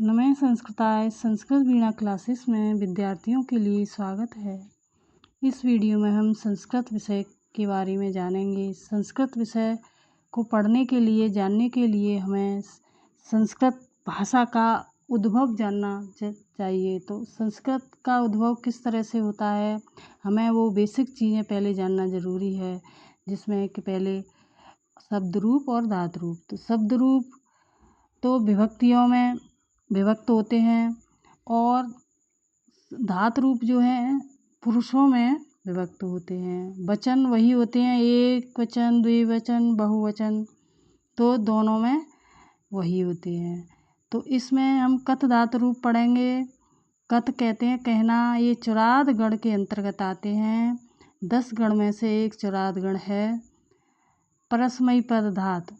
नमः संस्कृताय संस्कृत वीणा क्लासेस में विद्यार्थियों के लिए स्वागत है। इस वीडियो में हम संस्कृत विषय के बारे में जानेंगे। संस्कृत विषय को पढ़ने के लिए जानने के लिए हमें संस्कृत भाषा का उद्भव जानना चाहिए। तो संस्कृत का उद्भव किस तरह से होता है, हमें वो बेसिक चीज़ें पहले जानना ज़रूरी है, जिसमें कि पहले शब्द रूप और धातु रूप। तो शब्द रूप तो विभक्तियों में विभक्त होते हैं और धातु रूप जो हैं पुरुषों में विभक्त होते हैं। वचन वही होते हैं, एक वचन, द्विवचन, बहुवचन, तो दोनों में वही होते हैं। तो इसमें हम कथ धातु रूप पढ़ेंगे। कथ कहते हैं कहना, ये चुराद गण के अंतर्गत आते हैं। 10 गण में से एक चुराद गण है। परस्मयी पद धातु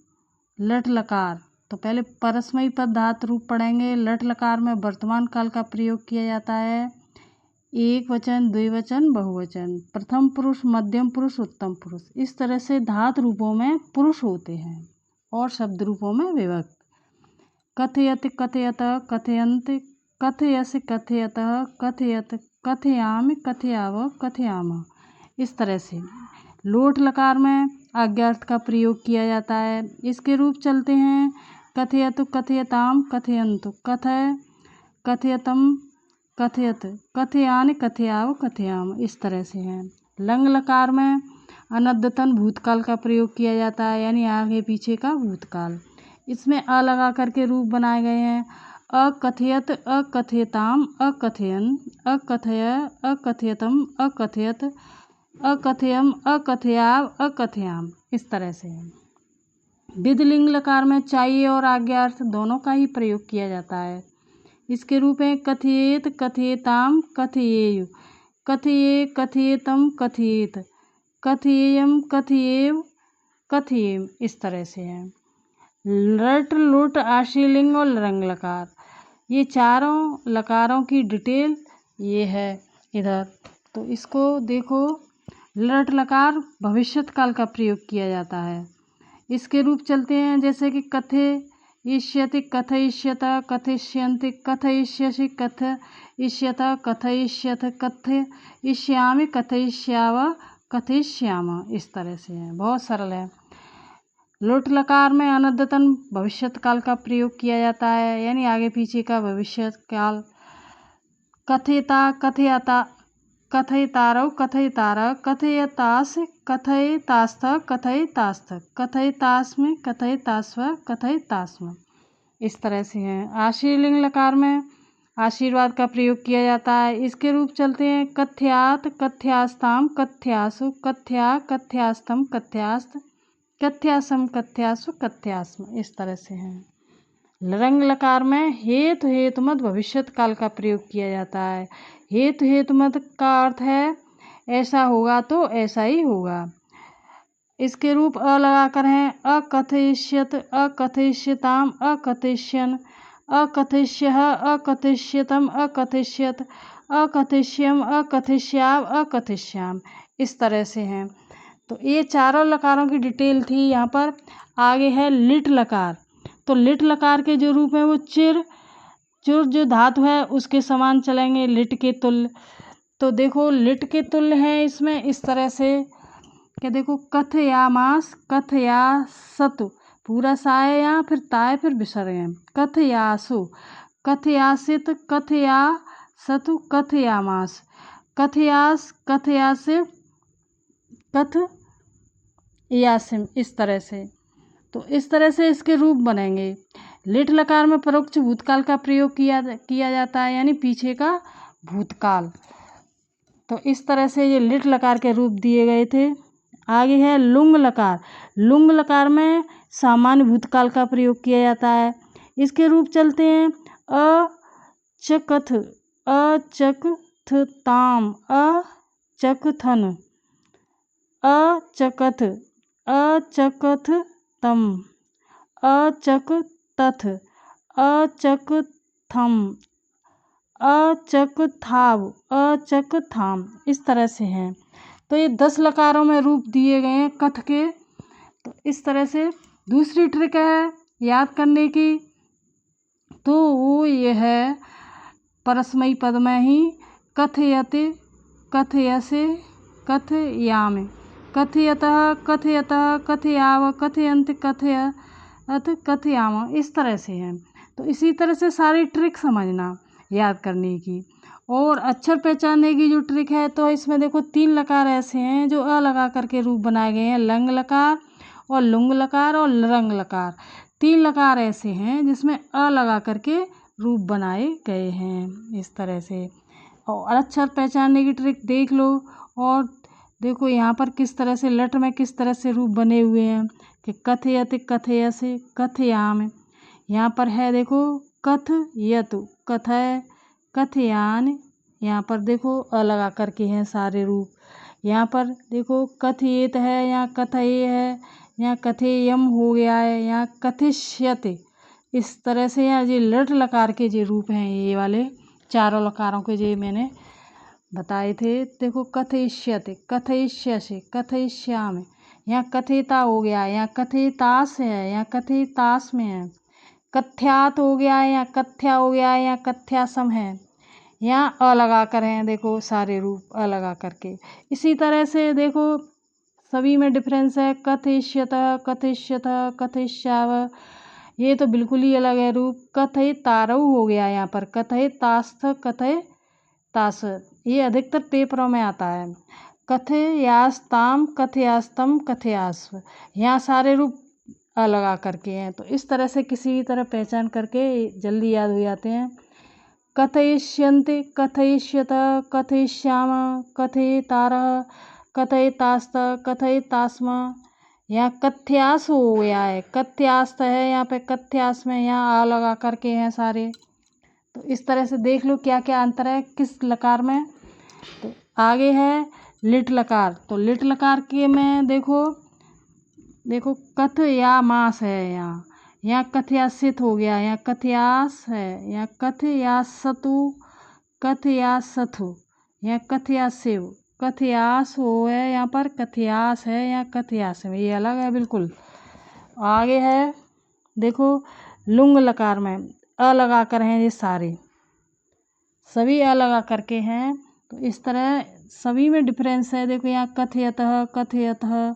लट लकार, तो पहले परस्मयी पद धातु रूप पढ़ेंगे। लट लकार में वर्तमान काल का प्रयोग किया जाता है। एक वचन, द्विवचन, बहुवचन, प्रथम पुरुष, मध्यम पुरुष, उत्तम पुरुष, इस तरह से धातु रूपों में पुरुष होते हैं और शब्द रूपों में विभक्त। कथयत, कथयत, कथयंत, कथयस, कथयत, कथयत, कथयामि, कथयाव, कथयाम, इस तरह से। लोट लकार में आज्ञार्थ का प्रयोग किया जाता है। इसके रूप चलते हैं कथयतु, कथयताम, कथयन्तु, कथय, कथयतम, कथयत, कथयानि, कथयाव, कथयाम, इस तरह से हैं। लंग लकार में अनद्यतन भूतकाल का प्रयोग किया जाता है, यानी आगे पीछे का भूतकाल। इसमें अ लगा करके रूप बनाए गए हैं। अकथयत, अकथयताम, अकथयन, अकथय, अकथयतम, अकथयत, अकथयम, अकथयाव, अकथयाम, इस तरह से है। विधिलिंग लकार में चाहिए और आज्ञार्थ दोनों का ही प्रयोग किया जाता है। इसके रूप हैं कथयेत, कथयेताम, कथयेयु, कथये, कथयेतम, कथयेत, कथयेयम, कथयेव, कथयेम, इस तरह से है। लट, लुट, आशीलिंग और लरंग लकार, ये चारों लकारों की डिटेल ये है इधर। तो इसको देखो, लट लकार भविष्यत काल का प्रयोग किया जाता है। इसके रूप चलते हैं जैसे कि कथे इष्यति, कथयिष्यत, कथयिष्यन्ति, कथयिष्यसि, कथयिष्यत, कथयिष्यथ, कथयिष्यामि, कथयिष्याव, कथयिष्याम, इस तरह से है। बहुत सरल है। लोट लकार में अनद्यतन भविष्यत काल का प्रयोग किया जाता है, यानी आगे पीछे का भविष्यत काल। कथयता, कथयता, कथयतारौ, कथयतार, कथयतास, कथयतास्थ, कथयतास्थ, कथयतास्मि, कथयतास्व, कथयतास्म, इस तरह से हैं। आशीर्लिंग लकार में आशीर्वाद का प्रयोग किया जाता है। इसके रूप चलते हैं कथ्यात, कथ्यास्ताम, कथ्यासु, कथ्या, कथ्यास्तम, कथ्यास्त, कथ्यासम, कथ्यासु, कथ्यास्म, इस तरह से हैं। लरंग लकार में हेतु हेतुमत भविष्यत काल का प्रयोग किया जाता है। हेतु हेतुमत का अर्थ है ऐसा होगा तो ऐसा ही होगा। इसके रूप अ लगाकर हैं अकथयिष्यत, अकथयिष्यताम, अकथयिष्यन, अकथयिष्यः, अकथयिष्यतम, अकथयिष्यत, अकथयिष्यम, अकथयिष्याव, अकथयिष्याम, इस तरह से हैं। तो ये चारों लकारों की डिटेल थी। यहाँ पर आगे है लिट लकार। तो लिट लकार के जो रूप है वो चिर, चुर जो धातु है उसके समान चलेंगे, लिट के तुल्य। तो देखो लिट के तुल्य हैं इसमें इस तरह से कि देखो कथयामास, कथयासतु, पूरा साय या फिर ताय फिर विसर्ग है। कथयासु, कथयासित, कथयासतु, कथयामास, कथयास, कथयासिव, कथयासिम, इस तरह से। तो इस तरह से इसके रूप बनेंगे। लिट लकार में परोक्ष भूतकाल का प्रयोग किया जाता है, यानी पीछे का भूतकाल। तो इस तरह से ये लिट लकार के रूप दिए गए थे। आगे है लुंग लकार। लुंग लकार में सामान्य भूतकाल का प्रयोग किया जाता है। इसके रूप चलते हैं अचकथ, अचकथताम, अचकथन, अचकथ, अचकथतम, अचकतथ, अचकथम, अचकथाव, अचकथाम, इस तरह से हैं। तो ये 10 लकारों में रूप दिए गए हैं कथ के। तो इस तरह से दूसरी ट्रिक है याद करने की, तो वो देखो ये है परस्मई पद में ही कथयते, कथयसे, कथयामि, कथयतः, कथयतः, कथयाव, कथयन्ति, कथयत, कथयाम, इस तरह से है। तो इसी तरह से सारी ट्रिक समझना याद करने की। और अक्षर पहचानने की जो ट्रिक है, तो इसमें देखो 3 लकार ऐसे हैं जो अ लगा करके रूप बनाए गए हैं, लंग लकार और लुंग लकार और लरंग लकार। 3 लकार ऐसे हैं जिसमें अ लगा करके रूप बनाए गए हैं इस तरह से। और अक्षर पहचानने की ट्रिक देख लो। और देखो यहाँ पर किस तरह से लट में किस तरह से रूप बने हुए हैं कि कथयति, कथयसे, कथयामि। यहाँ पर है देखो कथयतु, कथय, कथयान। यहाँ पर देखो अ लगा करके हैं सारे रूप। यहाँ पर देखो कथयेत है, यहाँ कथये है, यहाँ कथेयम हो गया है, यहाँ कथिष्यते। इस तरह से यहाँ ये लट लकार के जो रूप हैं, ये वाले चारों लकारों के जो मैंने बताए थे। देखो कथयिष्यते, कथयिष्यसे, कथयिष्यामि। यहाँ कथेता हो गया, यहाँ कथेतास है, यहाँ कथेतास में है। कथ्यात हो गया है, यहाँ कथ्या हो गया है, यहाँ कथ्यासम है। यहाँ अ लगा कर हैं देखो सारे रूप अ लगा करके। इसी तरह से देखो सभी में डिफरेंस है। कथयिष्यतः, कथयिष्यतः, कथयिष्याव, ये तो बिल्कुल ही अलग है रूप। कथयितारौ हो गया यहाँ पर, कथयितास्थ, कथयितास, ये अधिकतर पेपरों में आता है। कथयास्ताम, कथयास्तम, कथयास्व, यहाँ सारे रूप अ लगा करके हैं। तो इस तरह से किसी भी तरह पहचान करके जल्दी याद हो जाते हैं। कथयिष्यन्ति, कथयिष्यतः, कथयिष्याम, कथयितारः, कथयितास्त, कथयितास्म। यहाँ कथ्यास हो गया है, कथ्यास्त है, यहाँ पे कथ्यास में यहाँ आ लगा करके हैं सारे। तो इस तरह से देख लो क्या क्या अंतर है किस लकार में। तो आगे है लिट लकार। तो लिट लकार के में देखो कथ या मास है, यहाँ कथयासित हो गया, यहाँ कथयास है, यहाँ कथयासतु, कथयासथु, यहाँ कथयासेव, कथयास हो है, यहाँ पर कथयास है, यहाँ कथयास में, ये अलग है बिल्कुल। आगे है देखो लुंग लकार में अ लगा कर हैं, ये सारे सभी अ लगा करके हैं। तो इस तरह सभी में डिफरेंस है। देखो यहाँ कथयतः, कथयतः,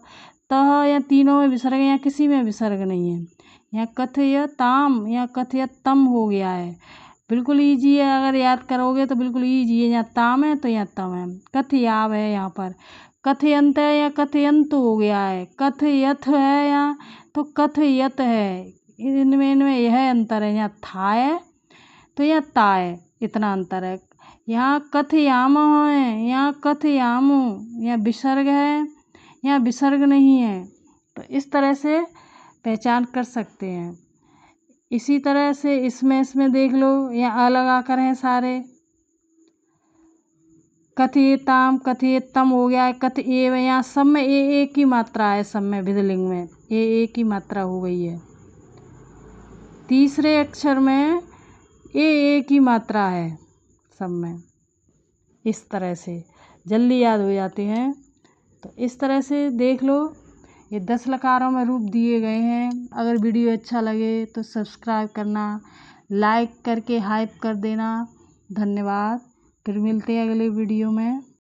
तह या तीनों में विसर्ग, यहाँ किसी में विसर्ग नहीं है। यहाँ कथयताम, यहाँ कथयतम हो गया है। बिल्कुल ईजी है, अगर याद करोगे तो बिल्कुल ईजी है। यहाँ ताम है तो यहाँ तम है। कथयाव है यहाँ पर, कथयंत है या कथयंत हो गया है। कथयथ है यहाँ तो कथयत है। इनमें यह अंतर है। यहाँ था है तो यहाँ ता है, इतना अंतर है। यहाँ कथयाम है, यहाँ कथयामो, यहाँ विसर्ग है, यहाँ विसर्ग नहीं है। तो इस तरह से पहचान कर सकते हैं। इसी तरह से इसमें देख लो, यहाँ अ लगा कर हैं सारे। कथयताम, कथयतम हो गया है। कथ एव, यहाँ सब में ए की मात्रा है, सब में विधिलिंग में ए की मात्रा हो गई है। तीसरे अक्षर में ए की मात्रा है सब में। इस तरह से जल्दी याद हो जाते हैं। तो इस तरह से देख लो, ये 10 लकारों में रूप दिए गए हैं। अगर वीडियो अच्छा लगे तो सब्सक्राइब करना, लाइक करके हाइप कर देना। धन्यवाद। फिर मिलते हैं अगले वीडियो में।